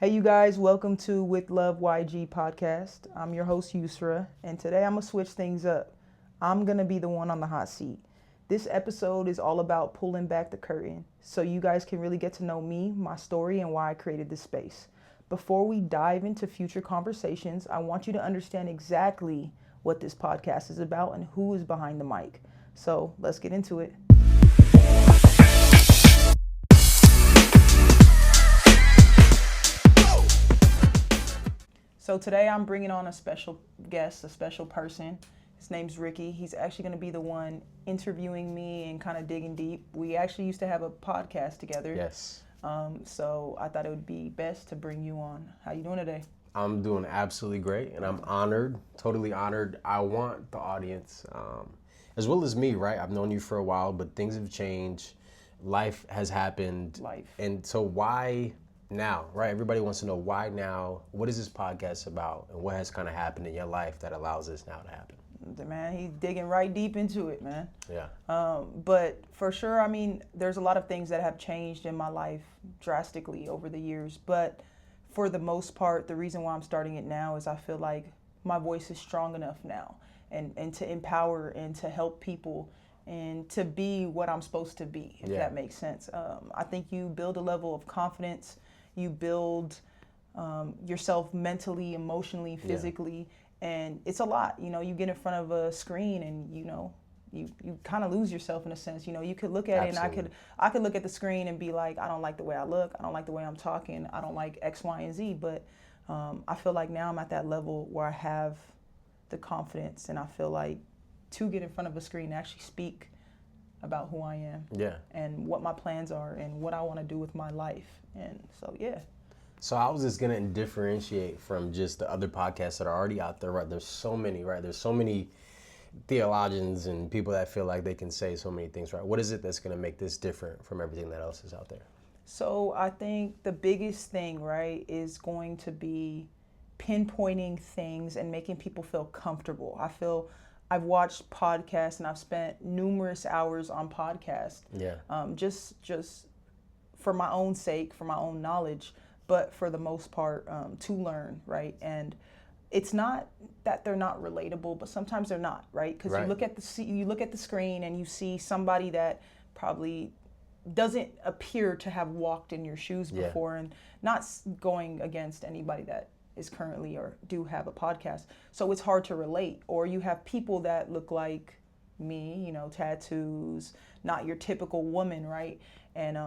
Hey, you guys, welcome to With Love YG podcast. I'm your host, Yusra, and today I'm going to switch things up. I'm going to be the one on the hot seat. This episode is all about pulling back the curtain so you guys can really get to know me, my story, and why I created this space. Before we dive into future conversations, I want you to understand exactly what this podcast is about and who is behind the mic. So let's get into it. So today I'm bringing on a special guest, a special person. His name's Ricky. He's actually going to be the one interviewing me and kind of digging deep. We actually used to have a podcast together. Yes. So I thought it would be best to bring you on. How you doing today? I'm doing absolutely great, and I'm honored, totally honored. I want the audience, as well as me, right? I've known you for a while, but things have changed. Life has happened. And so why now, right? Everybody wants to know why now. What is this podcast about, and what has kind of happened in your life that allows this now to happen? Man, he's digging right deep into it, man. Yeah. But for sure, I mean, there's a lot of things that have changed in my life drastically over the years. But for the most part, the reason why I'm starting it now is I feel like my voice is strong enough now and to empower and to help people and to be what I'm supposed to be, if that makes sense. I think you build a level of confidence. You build yourself mentally, emotionally, physically, and it's a lot. You know, you get in front of a screen and, you know, you kind of lose yourself in a sense. You know, you could look at it and I could look at the screen and be like, I don't like the way I look. I don't like the way I'm talking. I don't like X, Y, and Z. But I feel like now I'm at that level where I have the confidence and I feel like to get in front of a screen and actually speak about who I am and what my plans are and what I want to do with my life. And so, So I was just going to differentiate from just the other podcasts that are already out there, right? There's so many, right? There's so many theologians and people that feel like they can say so many things, right? What is it that's going to make this different from everything that else is out there? So I think the biggest thing, right, is going to be pinpointing things and making people feel comfortable. I've watched podcasts and I've spent numerous hours on podcasts. Just for my own sake, for my own knowledge, but for the most part, to learn, right? And it's not that they're not relatable, but sometimes they're not, right? Because you look at the screen and you see somebody that probably doesn't appear to have walked in your shoes before, and not going against anybody that is currently or do have a podcast. So it's hard to relate. Or you have people that look like me, you know, tattoos, not your typical woman, right? And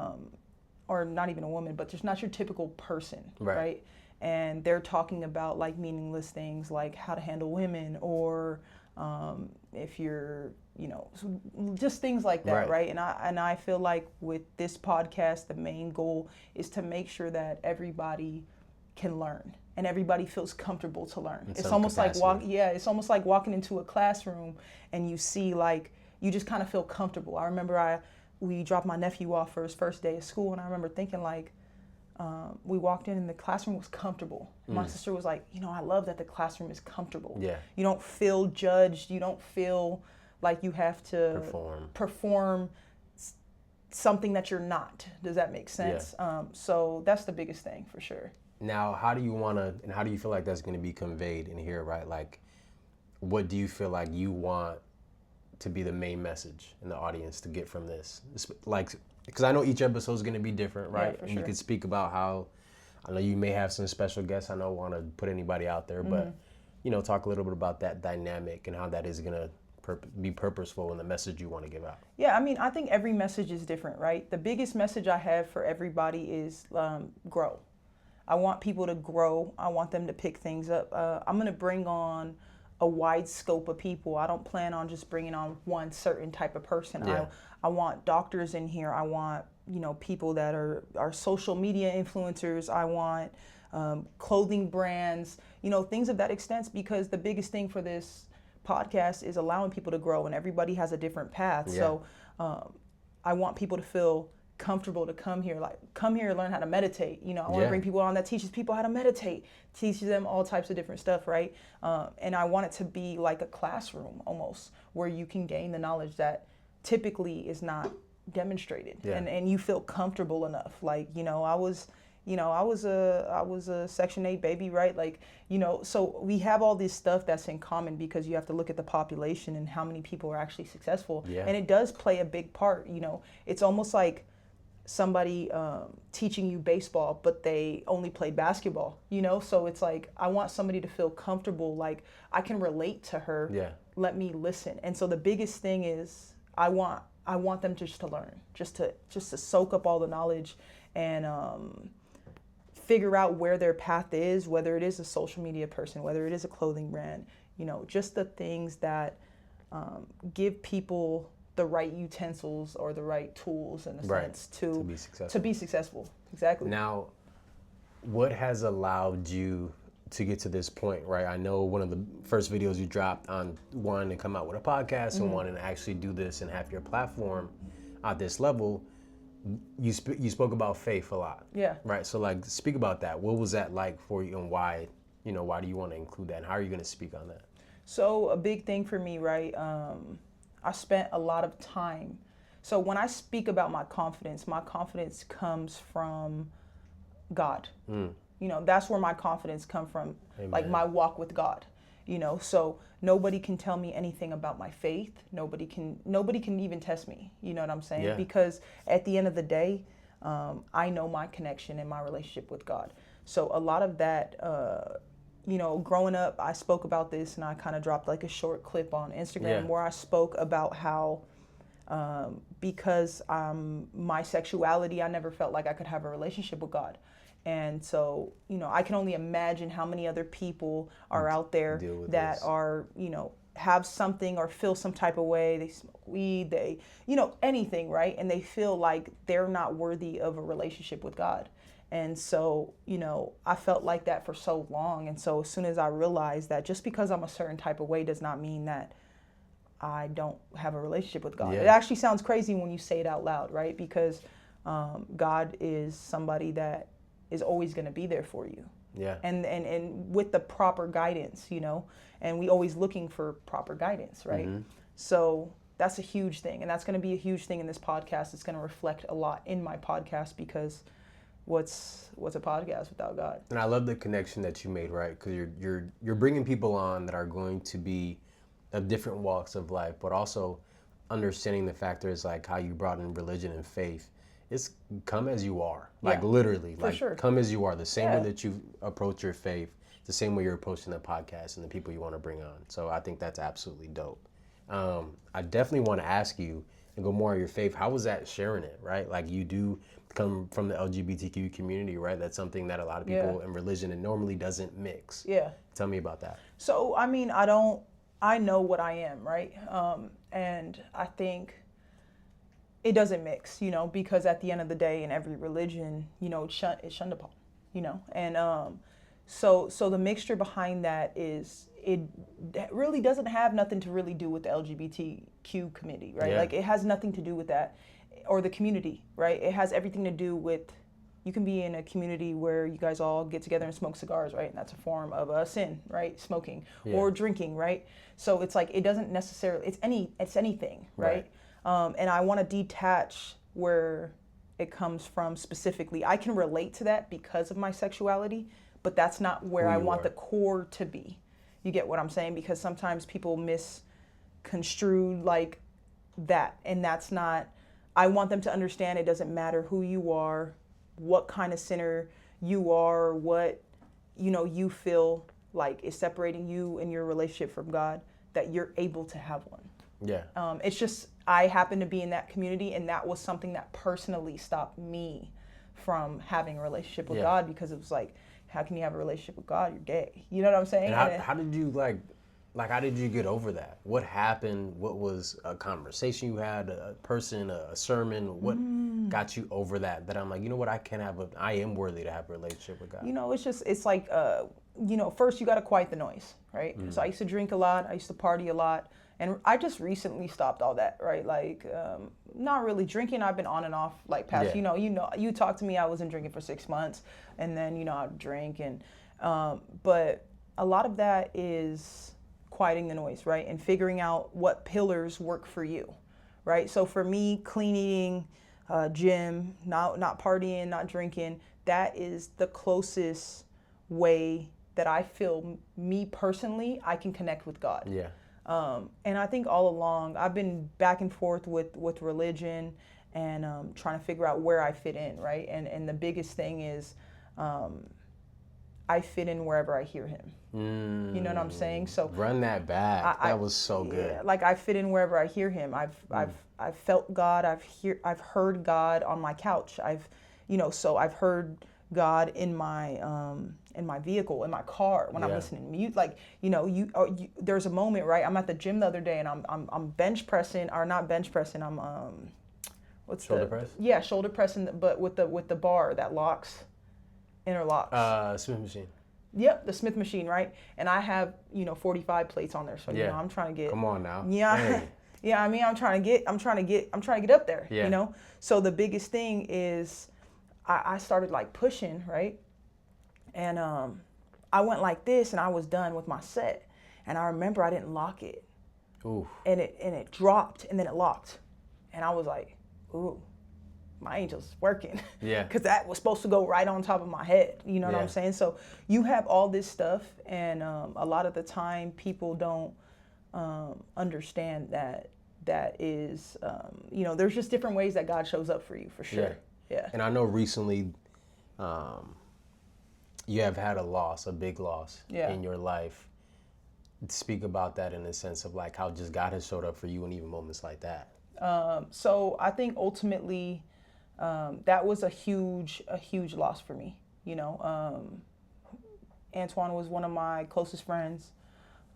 or not even a woman, but just not your typical person, right? And they're talking about like meaningless things like how to handle women, or if you're, you know, just things like that, right? And I feel like with this podcast, the main goal is to make sure that everybody can learn and everybody feels comfortable to learn. It's almost like it's almost like walking into a classroom and you see like you just kind of feel comfortable. I remember we dropped my nephew off for his first day of school, and I remember thinking like, we walked in and the classroom was comfortable. My sister was like, you know, I love that the classroom is comfortable. You don't feel judged. You don't feel like you have to perform something that you're not. Does that make sense? So that's the biggest thing for sure. Now, how do you feel like that's going to be conveyed in here, right? Like, what do you feel like you want to be the main message in the audience to get from this? Like, because I know each episode is going to be different, right? And you could speak about how, I know you may have some special guests. I don't want to put anybody out there, but, you know, talk a little bit about that dynamic and how that is going to be purposeful in the message you want to give out. Yeah, I mean, I think every message is different, right? The biggest message I have for everybody is grow. I want people to grow. I want them to pick things up. I'm going to bring on a wide scope of people. I don't plan on just bringing on one certain type of person. I want doctors in here. I want, you know, people that are social media influencers. I want clothing brands, you know, things of that extent, because the biggest thing for this podcast is allowing people to grow, and everybody has a different path. So I want people to feel comfortable to come here and learn how to meditate. You know, I want to bring people on that teaches people how to meditate, teaches them all types of different stuff, right? And I want it to be like a classroom almost, where you can gain the knowledge that typically is not demonstrated, and you feel comfortable enough. Like, you know, I was You know, I was a Section 8 baby, right? Like, you know, so we have all this stuff that's in common because you have to look at the population and how many people are actually successful. Yeah. And it does play a big part, you know. It's almost like somebody teaching you baseball, but they only played basketball, you know? So it's like, I want somebody to feel comfortable, like I can relate to her. Yeah. Let me listen. And so the biggest thing is I want them just to learn, just to soak up all the knowledge and figure out where their path is, whether it is a social media person, whether it is a clothing brand, you know, just the things that give people the right utensils or the right tools in a sense to be successful. Exactly. Now, what has allowed you to get to this point, right? I know one of the first videos you dropped on wanting to come out with a podcast and wanting to actually do this and have your platform at this level, you spoke about faith a lot. Yeah. Right. So like, speak about that. What was that like for you, and why do you want to include that, and how are you going to speak on that? So a big thing for me, right? I spent a lot of time. So when I speak about my confidence comes from God. You know, that's where my confidence come from. Amen. Like my walk with God. You know, so nobody can tell me anything about my faith. Nobody can even test me. You know what I'm saying? Yeah. Because at the end of the day, I know my connection and my relationship with God. So a lot of that, you know, growing up, I spoke about this and I kind of dropped like a short clip on Instagram where I spoke about how because my sexuality, I never felt like I could have a relationship with God. And so, you know, I can only imagine how many other people are out there that are, you know, have something or feel some type of way. They smoke weed, they, you know, anything, right? And they feel like they're not worthy of a relationship with God. And so, you know, I felt like that for so long. And so as soon as I realized that just because I'm a certain type of way does not mean that I don't have a relationship with God. Yeah. It actually sounds crazy when you say it out loud, right? Because God is somebody that is always going to be there for you. Yeah. And with the proper guidance, you know, and we always looking for proper guidance, right? Mm-hmm. So that's a huge thing. And that's going to be a huge thing in this podcast. It's going to reflect a lot in my podcast because what's a podcast without God? And I love the connection that you made, right? Because you're bringing people on that are going to be of different walks of life, but also understanding the factors like how you brought in religion and faith. It's come as you are, like literally, like sure. Come as you are. The same way that you approach your faith, the same way you're approaching the podcast and the people you want to bring on. So I think that's absolutely dope. I definitely want to ask you and go more on your faith. How was that sharing it, right? Like you do come from the LGBTQ community, right? That's something that a lot of people in religion it normally doesn't mix. Yeah. Tell me about that. So, I mean, I know what I am, right? And I think it doesn't mix, you know, because at the end of the day in every religion, you know, it's shunned upon, you know? And so the mixture behind that is it really doesn't have nothing to really do with the LGBTQ community, right? Yeah. Like it has nothing to do with that or the community, right? It has everything to do with, you can be in a community where you guys all get together and smoke cigars, right? And that's a form of a sin, right? Smoking or drinking, right? So it's like, it doesn't necessarily, it's anything, right? And I want to detach where it comes from specifically. I can relate to that because of my sexuality, but that's not where I want the core to be. You get what I'm saying? Because sometimes people misconstrue like that, and that's not, I want them to understand it doesn't matter who you are, what kind of sinner you are, what, you know, you feel like is separating you and your relationship from God, that you're able to have one. Yeah. It's just, I happen to be in that community, and that was something that personally stopped me from having a relationship with God, because it was like, how can you have a relationship with God? You're gay. You know what I'm saying? And how did you how did you get over that? What happened? What was a conversation you had, a person, a sermon? What got you over that? That I'm like, you know what? I am worthy to have a relationship with God. You know, it's like, you know, first you got to quiet the noise, right? So I used to drink a lot. I used to party a lot. And I just recently stopped all that, right? Like, not really drinking. I've been on and off, like, past, you know, you talked to me, I wasn't drinking for 6 months. And then, you know, I'd drink. And, but a lot of that is quieting the noise, right? And figuring out what pillars work for you, right? So for me, clean eating, gym, not partying, not drinking, that is the closest way that I feel, me personally, I can connect with God. Yeah. And I think all along I've been back and forth with religion and trying to figure out where I fit in, right? And the biggest thing is I fit in wherever I hear him. You know what I'm saying? So run that back. That was so good. Yeah, like I fit in wherever I hear him. I've felt God. I've heard God on my couch. So I've heard God in my vehicle, in my car when I'm listening to music. Like, there's a moment, right? I'm at the gym the other day and I'm bench pressing, or not bench pressing. I'm shoulder press? Yeah, shoulder pressing, but with the bar that interlocks. Smith machine. Yep, the Smith machine, right? And I have 45 plates on there, so I'm trying to get. Come on now. Yeah, hey. Yeah. I mean, I'm trying to get up there. Yeah. So the biggest thing is, I started like pushing, right? And I went like this, and I was done with my set, and I remember I didn't lock it. Ooh. And it dropped, and then it locked, and I was like, ooh. My angel's working. Yeah. Because that was supposed to go right on top of my head. You know what I'm saying? So you have all this stuff, and a lot of the time people don't understand that is, there's just different ways that God shows up for you, for sure. Yeah. And I know recently you have had a big loss in your life. Speak about that in the sense of like how just God has showed up for you in even moments like that. So I think ultimately, that was a huge loss for me. Antoine was one of my closest friends.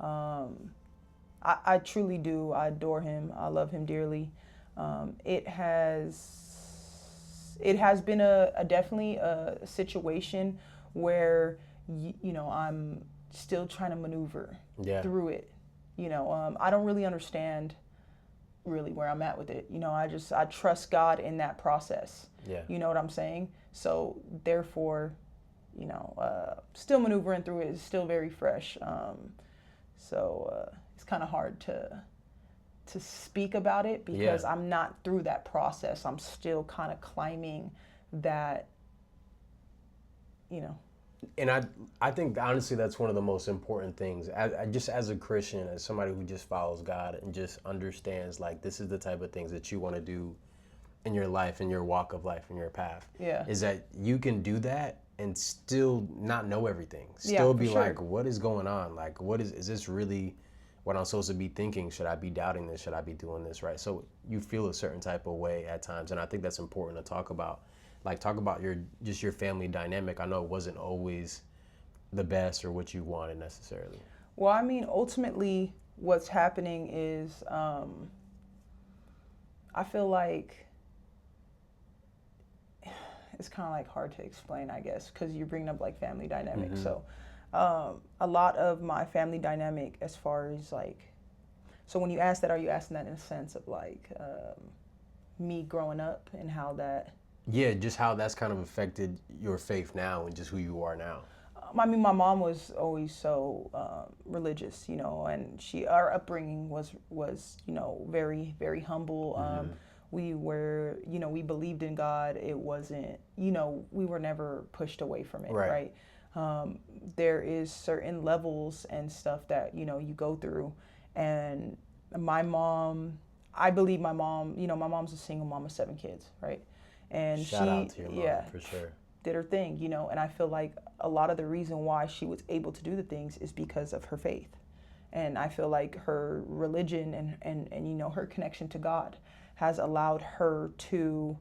I truly do. I adore him. I love him dearly. It has been definitely a situation where I'm still trying to maneuver through it. I don't really understand really where I'm at with it. I trust God in that process. Yeah. You know what I'm saying? So therefore, still maneuvering through it. Is still very fresh. So it's kind of hard to speak about it because I'm not through that process. I'm still kind of climbing that, And I think honestly that's one of the most important things. Just as a Christian, as somebody who just follows God and just understands like this is the type of things that you want to do in your life, in your walk of life, in your path. Yeah. Is that you can do that and still not know everything. Still be sure. like, what is going on? Like, is this really what I'm supposed to be thinking? Should I be doubting this? Should I be doing this? Right. So you feel a certain type of way at times. And I think that's important to talk about. Like, talk about your family dynamic. I know it wasn't always the best or what you wanted necessarily. Well, I mean, ultimately what's happening is I feel like it's kind of like hard to explain, I guess, because you're bringing up like family dynamic. Mm-hmm. So a lot of my family dynamic as far as like, so when you ask that, are you asking that in a sense of like me growing up and how that... Yeah, just how that's kind of affected your faith now and just who you are now. I mean, my mom was always so religious, and our upbringing was very, very humble. Mm-hmm. We were, we believed in God. It wasn't, we were never pushed away from it, right? There is certain levels and stuff that, you go through. And my mom, I believe my mom, my mom's a single mom of 7 kids, right? And Shout out to your mom, for sure. Did her thing, and I feel like a lot of the reason why she was able to do the things is because of her faith. And I feel like her religion and her connection to God has allowed her to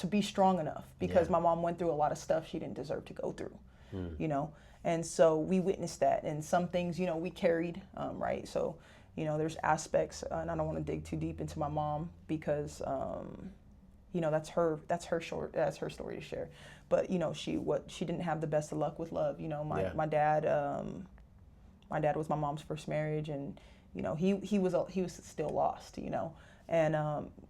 be strong enough, because my mom went through a lot of stuff she didn't deserve to go through, and so we witnessed that, and some things we carried, right? So there's aspects, and I don't want to dig too deep into my mom because that's her story to share, but she didn't have the best of luck with love. My dad was my mom's first marriage, and he was still lost, and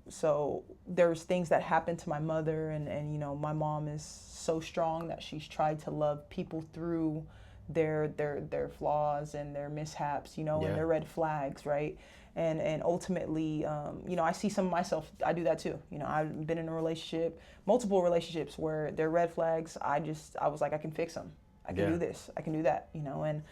so there's things that happened to my mother, and my mom is so strong that she's tried to love people through their flaws and their mishaps, and their red flags, right? And ultimately, I see some of myself. I do that too. I've been in a relationship, multiple relationships where they're red flags. I was like, I can fix them. I can do this. I can do that. And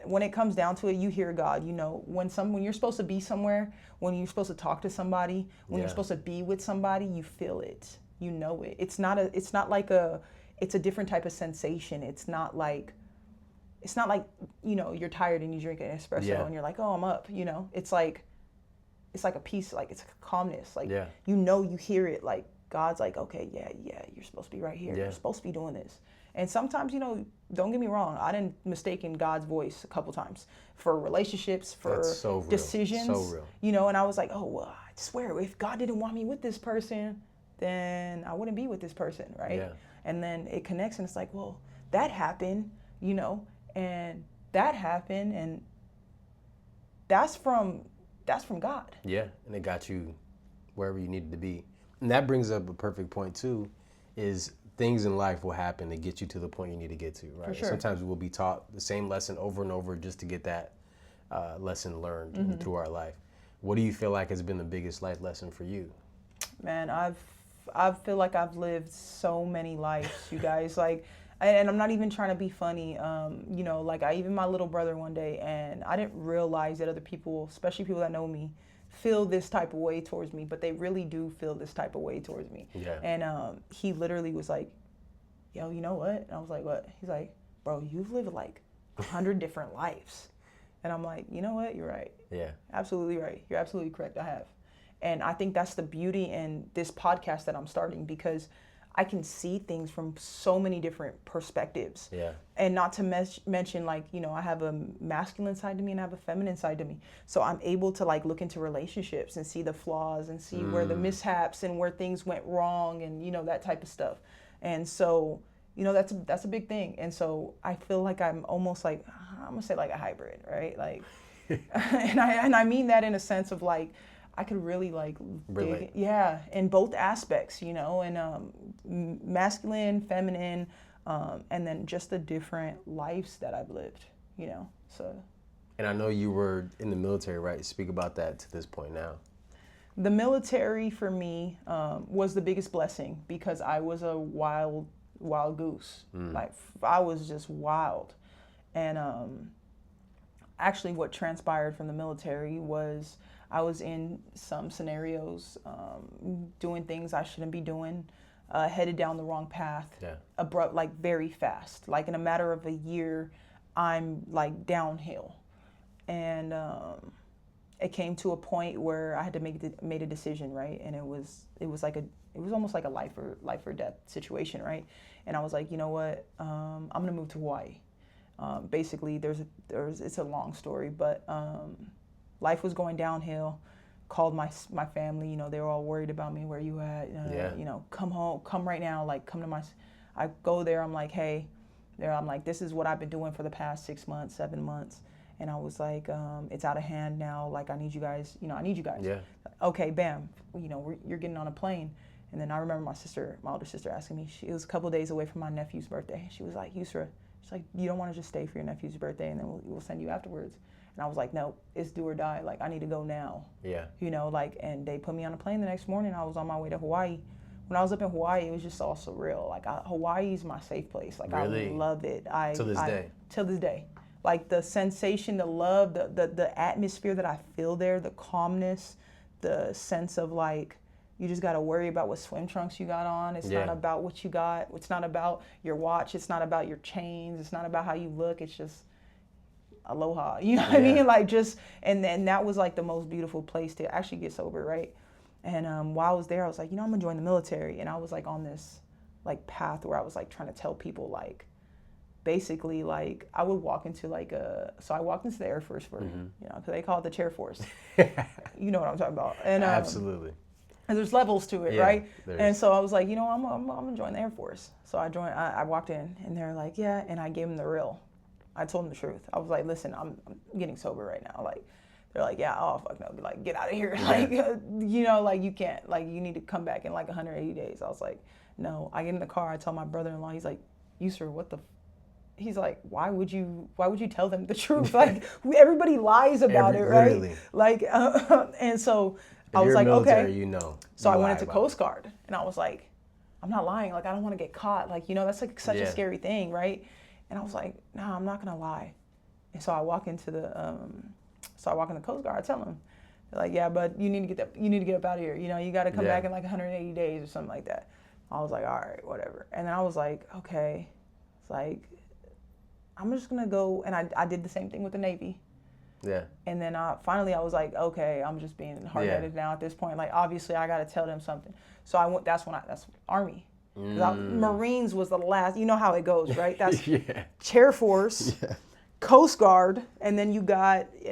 when it comes down to it, you hear God. When you're supposed to be somewhere, when you're supposed to talk to somebody, when you're supposed to be with somebody, you feel it. You know it. It's a different type of sensation. It's not like you're tired and you drink an espresso and you're like, oh, I'm up. It's like a peace, like it's a calmness. Like you hear it. Like God's like, okay, yeah, you're supposed to be right here. You're supposed to be doing this. And sometimes, don't get me wrong, I didn't mistake God's voice a couple times for relationships, for decisions. So real. And I was like, oh, well, I swear, if God didn't want me with this person, then I wouldn't be with this person, right? Yeah. And then it connects and it's like, well, that happened, and that happened, and that's from God. Yeah, and it got you wherever you needed to be. And that brings up a perfect point too, is things in life will happen to get you to the point you need to get to, right? For sure. Sometimes we'll be taught the same lesson over and over just to get that lesson learned through our life. What do you feel like has been the biggest life lesson for you? Man, I feel like I've lived so many lives, you guys. Like, and I'm not even trying to be funny. Like even my little brother one day, and I didn't realize that other people, especially people that know me, feel this type of way towards me, but they really do feel this type of way towards me. Yeah. And he literally was like, yo, you know what? And I was like, what? He's like, bro, you've lived like 100 different lives. And I'm like, you know what? You're right. Yeah. Absolutely right. You're absolutely correct. I have. And I think that's the beauty in this podcast that I'm starting, because I can see things from so many different perspectives. Yeah. And not to mention, like, I have a masculine side to me and I have a feminine side to me. So I'm able to like look into relationships and see the flaws and see where the mishaps and where things went wrong and, that type of stuff. And so, that's a big thing. And so I feel like I'm almost like, I'm gonna say like a hybrid, right? Like, and I mean that in a sense of like, I could really like dig, in both aspects, and masculine, feminine, and then just the different lives that I've lived, so. And I know you were in the military, right? Speak about that to this point now. The military for me was the biggest blessing, because I was a wild goose. Like I was just wild. And actually what transpired from the military was I was in some scenarios doing things I shouldn't be doing, headed down the wrong path, abrupt, like very fast. Like in a matter of a year, I'm like downhill. And it came to a point where I had to made a decision, right? And it was almost like a life or death situation, right? And I was like, you know what? I'm gonna move to Hawaii. Basically, it's a long story, but life was going downhill. Called my family, they were all worried about me. Where you at? Come home, come right now. Like, come to my. I go there. I'm like, hey, I'm like, this is what I've been doing for the past 6 months, 7 months. And I was like, it's out of hand now. Like, I need you guys. I need you guys. Yeah. Okay, bam. You're getting on a plane. And then I remember my older sister asking me. It was a couple of days away from my nephew's birthday. She was like, Yusra, she's like, you don't want to just stay for your nephew's birthday, and then we'll send you afterwards. And I was like, no, it's do or die. Like, I need to go now. Yeah. And they put me on a plane the next morning. I was on my way to Hawaii. When I was up in Hawaii, it was just all surreal. Like, Hawaii's my safe place. Like, really? I love it. Till this day. Like, the sensation, the love, the atmosphere that I feel there, the calmness, the sense of, like, you just got to worry about what swim trunks you got on. It's not about what you got. It's not about your watch. It's not about your chains. It's not about how you look. It's just aloha. You know what I mean? Like, just, and then that was like the most beautiful place to actually get sober, right? And while I was there, I was like, I'm going to join the military. And I was like on this like path where I was like trying to tell people, like, basically, like, I would walk into like so I walked into the Air Force for, because they call it the Chair Force. You know what I'm talking about. And absolutely. And there's levels to it, right? And so I was like, I'm gonna join the Air Force. So I walked in, and they're like, yeah, and I gave them the real. I told them the truth. I was like, listen, I'm getting sober right now. Like, they're like, yeah, oh, fuck no. Like, get out of here. Like, like, you can't. Like, you need to come back in like 180 days. I was like, no. I get in the car. I tell my brother-in-law. He's like, Yusra, what the he's like, why would you tell them the truth? Like, everybody lies about it, right? Literally. Like, and so If I was you're like, military, okay. you know. So you I went lie into about Coast Guard, and I was like, I'm not lying. Like, I don't want to get caught. Like, that's like such a scary thing, right? And I was like, nah, I'm not gonna lie. And so I walk into the Coast Guard. I tell them, they're like, yeah, but you need to get up out of here. You got to come back in like 180 days or something like that. I was like, all right, whatever. And then I was like, okay, it's like, I'm just gonna go. And I did the same thing with the Navy. Yeah. And then finally I was like, okay, I'm just being hard-headed now at this point. Like, obviously I got to tell them something. So I went. That's Army. Marines was the last. You know how it goes, right? That's Chair Force, Coast Guard, and then you got the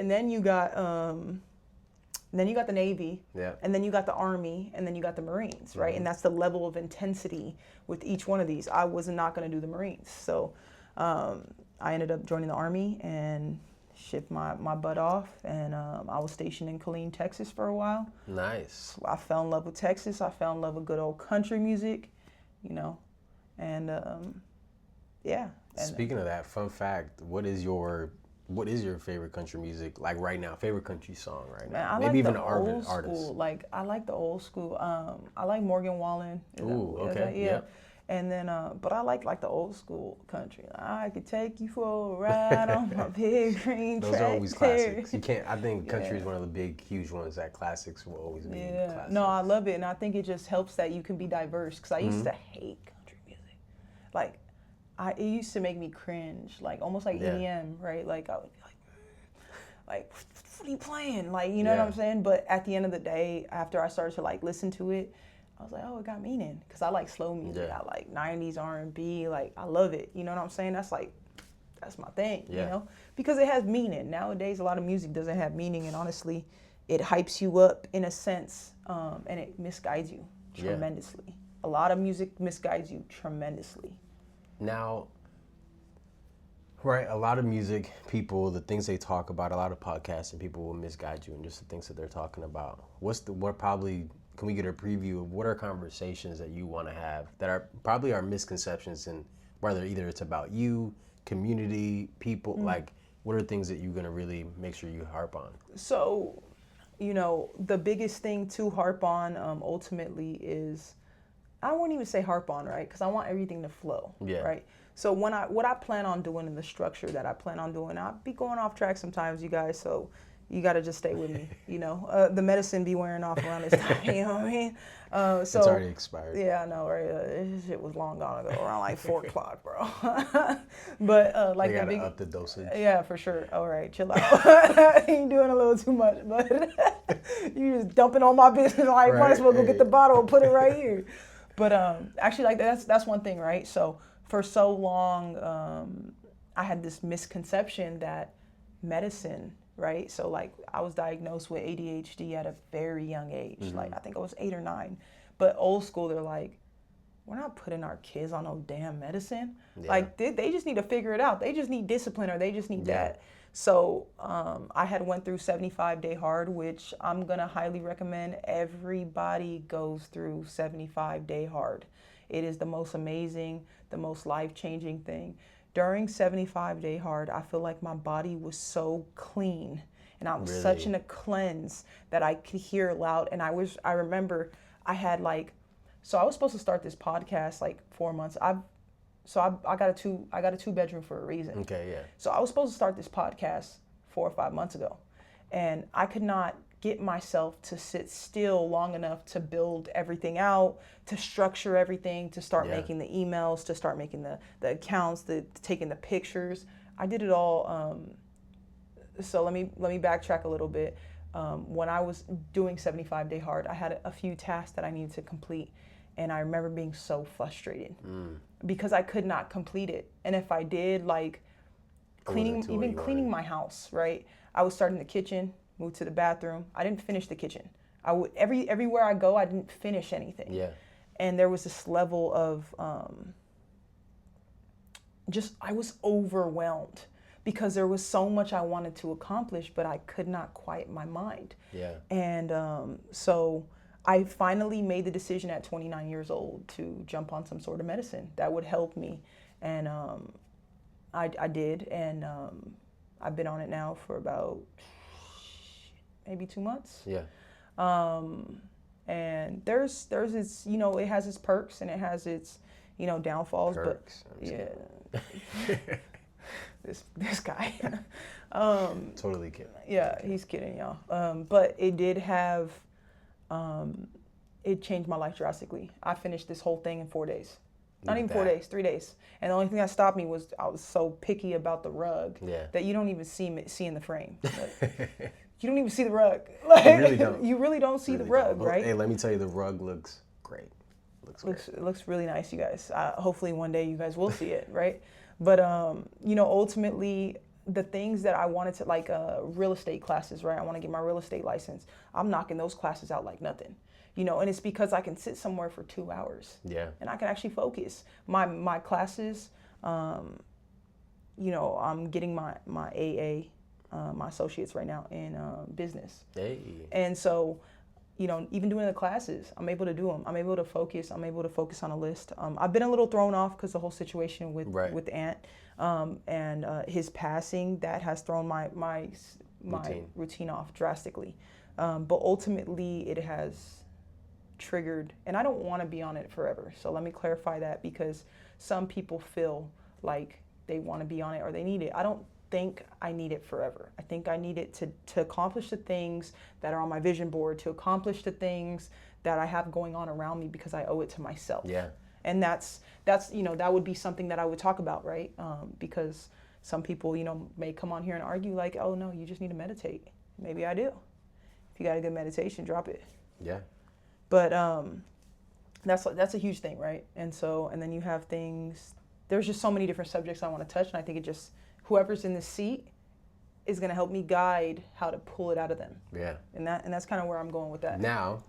Navy, and then you got the Army, and then you got the Marines, right? And that's the level of intensity with each one of these. I was not going to do the Marines, so I ended up joining the Army and shipped my butt off, and I was stationed in Killeen, Texas for a while. Nice. I fell in love with Texas. I fell in love with good old country music, and yeah. Speaking of that, fun fact: what is your favorite country music like right now? Favorite country song right now? Man, I Maybe like even the an old artist. school. Like, I like the old school. I like Morgan Wallen. Okay. Yeah. And then, but I like the old school country. I could take you for a ride on my big green Those are always tractor. classics. You can't. I think country is one of the big, huge ones that classics will always be. Classics. No, I love it, and I think it just helps that you can be diverse. Because I used to hate country music, like it used to make me cringe, like almost like EDM, right? Like I would be like, what are you playing? Like, you know what I'm saying? But at the end of the day, after I started to like listen to it, I was like, oh, it got meaning. Because I like slow music. I like 90s R&B. Like, I love it. You know what I'm saying? That's my thing, you know? Because it has meaning. Nowadays, a lot of music doesn't have meaning. And honestly, it hypes you up in a sense, and it misguides you tremendously. A lot of music misguides you tremendously. Now, right, a lot of music people, the things they talk about, a lot of podcasts and people will misguide you in just the things that they're talking about. Can we get a preview of what are conversations that you want to have that are probably our misconceptions, and whether either it's about you, community, people, like what are things that you're going to really make sure you harp on? So, the biggest thing to harp on ultimately is, I won't even say harp on, right? Because I want everything to flow, right? So what I plan on doing in the structure that I plan on doing, I'll be going off track sometimes, you guys, so you got to just stay with me, the medicine be wearing off around this time, you know what I mean? It's already expired. Yeah, I know, right? This shit was long gone ago, around like 4 o'clock, bro. But like they gotta up the dosage. Yeah, for sure. All right, chill out. Ain't doing a little too much, but you just dumping on my business. Like, might as well go get the bottle and put it right here. But actually, like that's one thing, right? So for so long, I had this misconception that medicine, right? So like I was diagnosed with ADHD at a very young age. Like I think I was 8 or 9. But old school, they're like, we're not putting our kids on no damn medicine. Like they just need to figure it out. They just need discipline, or they just need that. So I had went through 75 Day Hard, which I'm gonna highly recommend everybody goes through 75 Day Hard. It is the most amazing, the most life-changing thing. During 75 Day Hard, I feel like my body was so clean, and I was such in a cleanse that I could hear loud. And I remember I had like, so I was supposed to start this podcast like 4 months. I got a 2-bedroom for a reason. Okay, yeah. So I was supposed to start this podcast 4 or 5 months ago, and I could not get myself to sit still long enough to build everything out, to structure everything, to start making the emails, to start making the accounts, taking the pictures. I did it all. So let me backtrack a little bit. When I was doing 75 Day Hard, I had a few tasks that I needed to complete, and I remember being so frustrated because I could not complete it. And if I did, like cleaning my house, right? I would start in the kitchen, move to the bathroom. I didn't finish the kitchen. I would everywhere I go, I didn't finish anything. Yeah. And there was this level of I was overwhelmed because there was so much I wanted to accomplish, but I could not quiet my mind. Yeah. And so I finally made the decision at 29 years old to jump on some sort of medicine that would help me. And I did, and I've been on it now for about maybe 2 months. Yeah. And there's its, you know, it has its perks and it has its, you know, downfalls. Perks. But yeah, this guy. Totally kidding. Yeah, he's kidding, y'all. But it did have, it changed my life drastically. I finished this whole thing in 4 days. Not even 4 days, 3 days. And the only thing that stopped me was I was so picky about the rug that you don't even see in the frame. Like, you don't even see the rug. Like, You really don't. You really don't see the rug, right? Hey, let me tell you, the rug looks great. It looks really nice, you guys. Hopefully one day you guys will see it, right? But you know, ultimately the things that I wanted to, like real estate classes, right? I want to get my real estate license. I'm knocking those classes out like nothing. You know, and it's because I can sit somewhere for 2 hours. Yeah. And I can actually focus. My classes, you know, I'm getting my AA, my associates right now in business. Hey. And so, you know, even doing the classes, I'm able to do them. I'm able to focus. I'm able to focus on a list. I've been a little thrown off because the whole situation with Ant and his passing, that has thrown my routine off drastically. But ultimately, it has triggered, and I don't want to be on it forever. So let me clarify that, because some people feel like they want to be on it or they need it. I don't think I need it forever. I think I need it to accomplish the things that are on my vision board, to accomplish the things that I have going on around me, because I owe it to myself. Yeah. And that's you know, that would be something that I would talk about, right? Because some people, you know, may come on here and argue like, oh no, you just need to meditate. Maybe I do. If you got a good meditation, drop it. Yeah. But that's a huge thing, right? And then you have things, there's just so many different subjects I want to touch, and I think it just, whoever's in the seat is going to help me guide how to pull it out of them. Yeah. And that's kind of where I'm going with that. Now,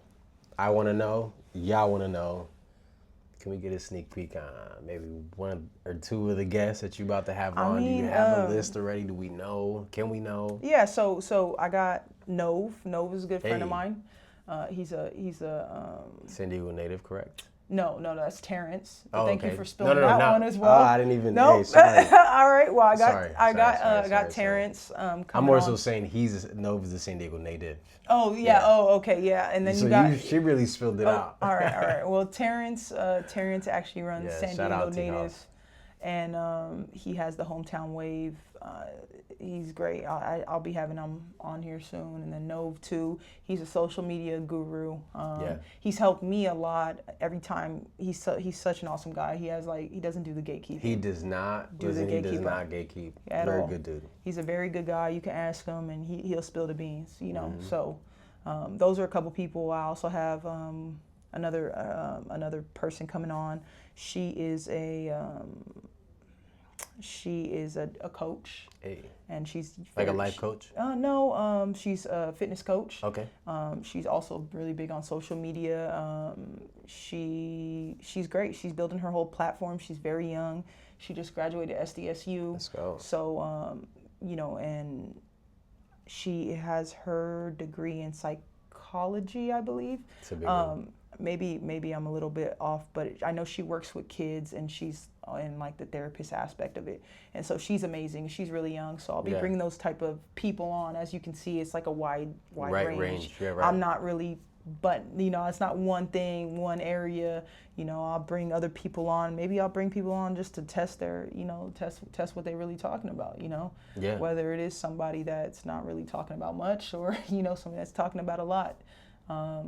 I want to know, y'all want to know, can we get a sneak peek on maybe 1 or 2 of the guests that you about to have on? Do you have a list already? Do we know? Can we know? Yeah, so I got Nove. Nove is a good friend of mine. He's a San Diego native, correct? No, that's Terrence. Oh, Thank okay. you for spilling that one as well. Oh, I didn't even. No, Hey, sorry. All right. Well, I got Sorry. Terrence. I'm coming more on. so saying Nova's a San Diego native. Oh yeah. Yeah. Oh okay. Yeah. And then So she really spilled it out. All right. Well, Terrence actually runs San Diego Natives, and he has the Hometown Wave. He's great. I'll be having him on here soon. And then Nove too. He's a social media guru. He's helped me a lot every time. He's such an awesome guy. He doesn't do the gatekeeping. He does not. He does not gatekeep. Very good dude. He's a very good guy. You can ask him, and he'll spill the beans. You know. Mm-hmm. So those are a couple people. I also have another person coming on. She is a coach. Hey. And she's like a life coach? No, she's a fitness coach. Okay. She's also really big on social media. She's great. She's building her whole platform. She's very young. She just graduated SDSU. Let's go. So, you know, and she has her degree in psychology, I believe. It's a big one. Maybe I'm a little bit off, but I know she works with kids, and she's in like the therapist aspect of it. And so she's amazing. She's really young, so I'll be bringing those type of people on. As you can see, it's like a wide range. Yeah, right. I'm not really, but you know, it's not one thing, one area. You know, I'll bring other people on. Maybe I'll bring people on just to test their, you know, test what they're really talking about, you know. Yeah. Whether it is somebody that's not really talking about much, or, you know, somebody that's talking about a lot. I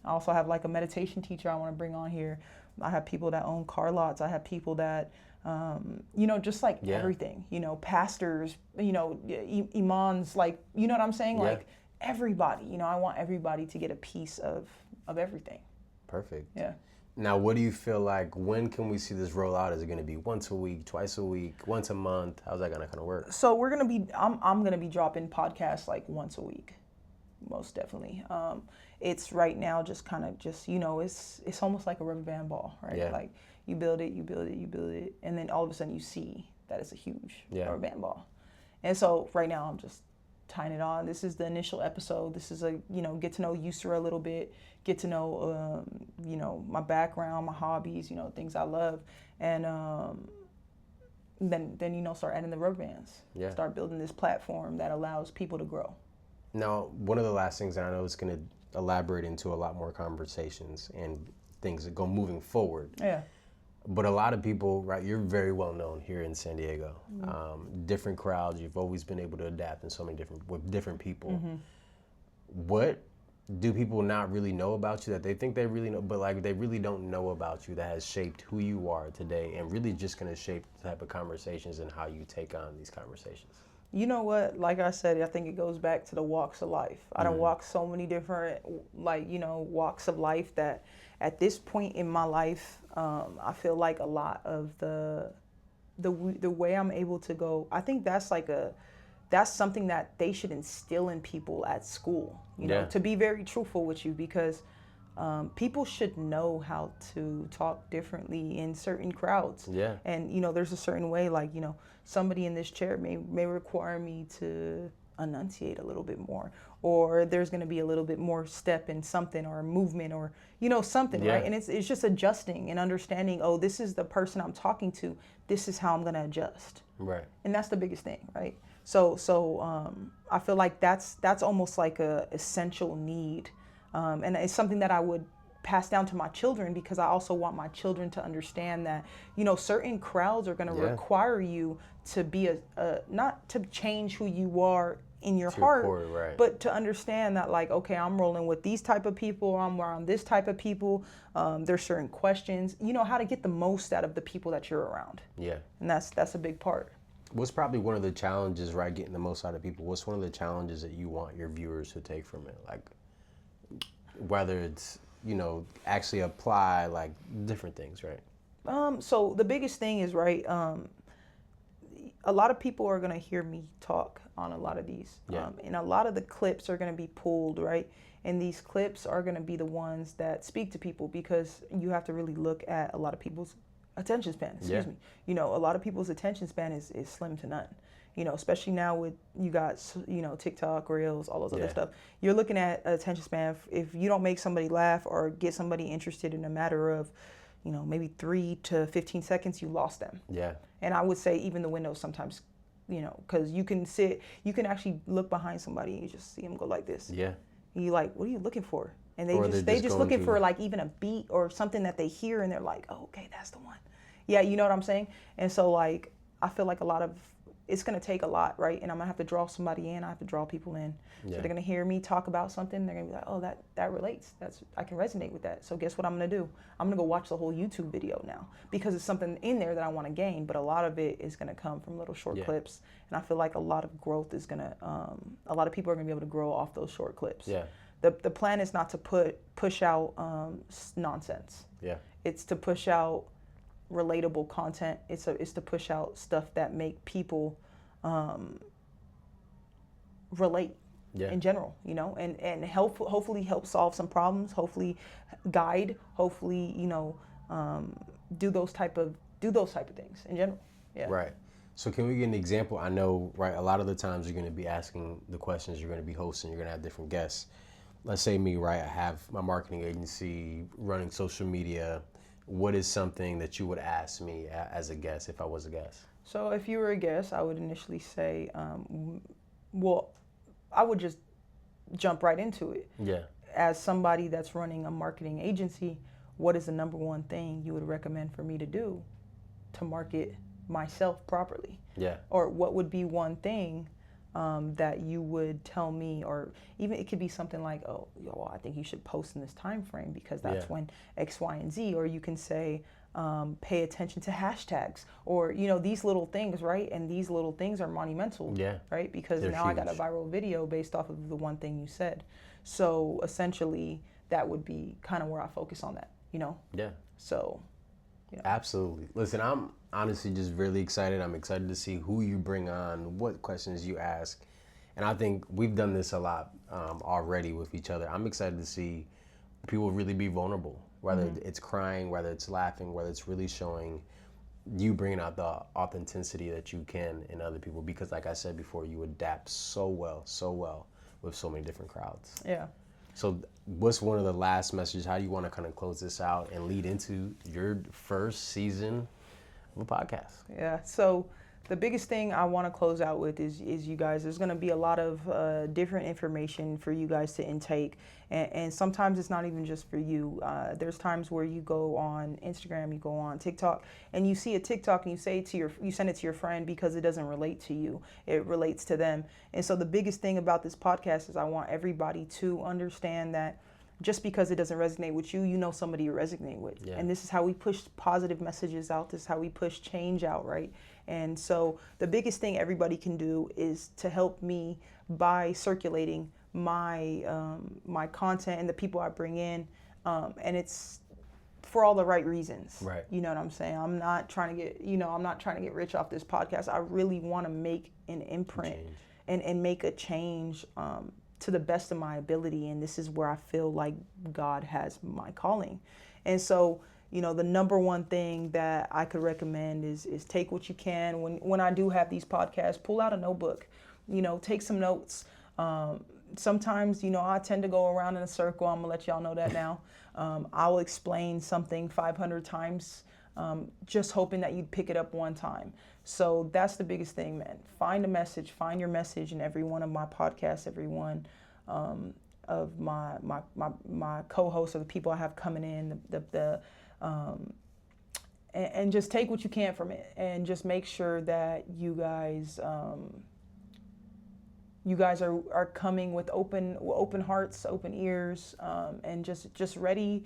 also have like a meditation teacher I want to bring on here. I have people that own car lots. I have people that, you know, just like everything, you know, pastors, you know, imams, like, you know what I'm saying? Like everybody, you know, I want everybody to get a piece of everything. Perfect. Yeah. Now, what do you feel like, when can we see this roll out? Is it going to be once a week, twice a week, once a month? How's that going to kind of work? So I'm going to be dropping podcasts like once a week. Most definitely. It's right now just kind of you know, it's almost like a rubber band ball, right? Yeah. Like you build it, and then all of a sudden you see that it's a huge rubber band ball. And so right now I'm just tying it on. This is the initial episode. This is you know, get to know Yusra a little bit, get to know, you know, my background, my hobbies, you know, things I love. And then start adding the rubber bands. Yeah. Start building this platform that allows people to grow. Now, one of the last things that I know is going to elaborate into a lot more conversations and things that go moving forward. Yeah. But a lot of people, right, you're very well known here in San Diego. Different crowds, you've always been able to adapt in so many with different people. What do people not really know about you that they think they really know, but like they really don't know about you that has shaped who you are today and really just going to shape the type of conversations and how you take on these conversations? You know what? Like I said, I think it goes back to the walks of life. I don't walk so many different, walks of life that at this point in my life, I feel like a lot of the way I'm able to go, I think that's something that they should instill in people at school, to be very truthful with you, because people should know how to talk differently in certain crowds. Yeah. And, there's a certain way, somebody in this chair may require me to enunciate a little bit more, or there's going to be a little bit more step in something or a movement or, something, right? And it's just adjusting and understanding, oh, this is the person I'm talking to. This is how I'm going to adjust. Right. And that's the biggest thing, right? So I feel like that's almost like a essential need. And it's something that I would pass down to my children, because I also want my children to understand that, certain crowds are going to require you to be not to change who you are in your heart, right. but to understand that, like, okay, I'm rolling with these type of people, I'm around this type of people. There's certain questions, how to get the most out of the people that you're around. Yeah. And that's a big part. What's probably one of the challenges, right, getting the most out of people? What's one of the challenges that you want your viewers to take from it? Like, whether it's, actually apply, like, different things, right? So the biggest thing is, right, a lot of people are going to hear me talk on a lot of these. And a lot of the clips are going to be pulled, right? And these clips are going to be the ones that speak to people, because you have to really look at a lot of people's attention span, excuse me. A lot of people's attention span is slim to none. Especially now with you got, TikTok, Reels, all those other stuff. You're looking at attention span. If you don't make somebody laugh or get somebody interested in a matter of, maybe 3 to 15 seconds, you lost them. Yeah. And I would say even the windows sometimes, because you can actually look behind somebody and you just see them go like this. Yeah. And you're like, what are you looking for? And Or they just looking for like even a beat or something that they hear, and they're like, oh, okay, that's the one. Yeah, you know what I'm saying? And so, like, I feel like it's going to take a lot, right? And I'm going to have to draw somebody in. I have to draw people in. So they're going to hear me talk about something. They're going to be like, oh, that relates. I can resonate with that. So guess what I'm going to do? I'm going to go watch the whole YouTube video now, because it's something in there that I want to gain. But a lot of it is going to come from little short clips. And I feel like a lot of growth is going to, a lot of people are going to be able to grow off those short clips. Yeah. The plan is not to push out nonsense. Yeah. It's to push out relatable content. It's to push out stuff that make people relate in general, and hopefully help solve some problems, hopefully guide, hopefully, do those type of things in general. Yeah. Right. So can we get an example? I know, right, a lot of the times you're going to be asking the questions, you're going to be hosting, you're going to have different guests. Let's say me, right, I have my marketing agency running social media. What is something that you would ask me as a guest if I was a guest? So if you were a guest, I would initially say, well, I would just jump right into it. Yeah. As somebody that's running a marketing agency, what is the number one thing you would recommend for me to do to market myself properly? Yeah. Or what would be one thing that you would tell me, or even it could be something like, oh, I think you should post in this time frame because that's when X, Y, and Z. Or you can say, pay attention to hashtags, or these little things, right? And these little things are monumental, right? Because They're now huge. I got a viral video based off of the one thing you said. So essentially, that would be kind of where I focus on that, Yeah. So. Yeah. Absolutely. Listen, I'm honestly just really excited. I'm excited to see who you bring on, what questions you ask. And I think we've done this a lot already with each other. I'm excited to see people really be vulnerable, whether it's crying, whether it's laughing, whether it's really showing you bringing out the authenticity that you can in other people. Because like I said before, you adapt so well with so many different crowds. Yeah. So what's one of the last messages? How do you want to kind of close this out and lead into your first season of a podcast. Yeah. So the biggest thing I want to close out with is you guys. There's going to be a lot of different information for you guys to intake, and sometimes it's not even just for you. There's times where you go on Instagram, you go on TikTok, and you see a TikTok and you send it to your friend because it doesn't relate to you. It relates to them. And so the biggest thing about this podcast is I want everybody to understand that just because it doesn't resonate with you, you know somebody you resonate with. Yeah. And this is how we push positive messages out. This is how we push change out, right? And so the biggest thing everybody can do is to help me by circulating my my content and the people I bring in. And it's for all the right reasons. Right. You know what I'm saying? I'm not trying to get rich off this podcast. I really want to make an imprint and make a change to the best of my ability, and this is where I feel like God has my calling. And so, you know, the number one thing that I could recommend is take what you can. When I do have these podcasts, pull out a notebook, you know, take some notes. Sometimes, you know, I tend to go around in a circle. I'm gonna let y'all know that now. I'll explain something 500 times, just hoping that you'd pick it up one time. So that's the biggest thing, man. Find a message, find your message in every one of my podcasts, every one of my co-hosts or the people I have coming in, and just take what you can from it, and just make sure that you guys are coming with open hearts, open ears, and just ready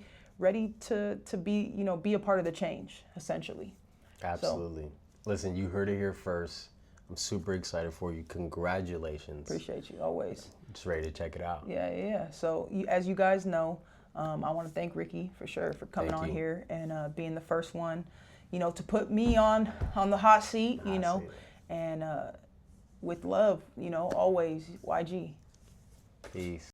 to be, you know, be a part of the change, essentially. Absolutely. So, listen, you heard it here first. I'm super excited for you. Congratulations. Appreciate you, always. Just ready to check it out. Yeah. So as you guys know, I want to thank Ricky for sure for coming on here and being the first one, you know, to put me on the hot seat, you know, and with love, you know, always, YG. Peace.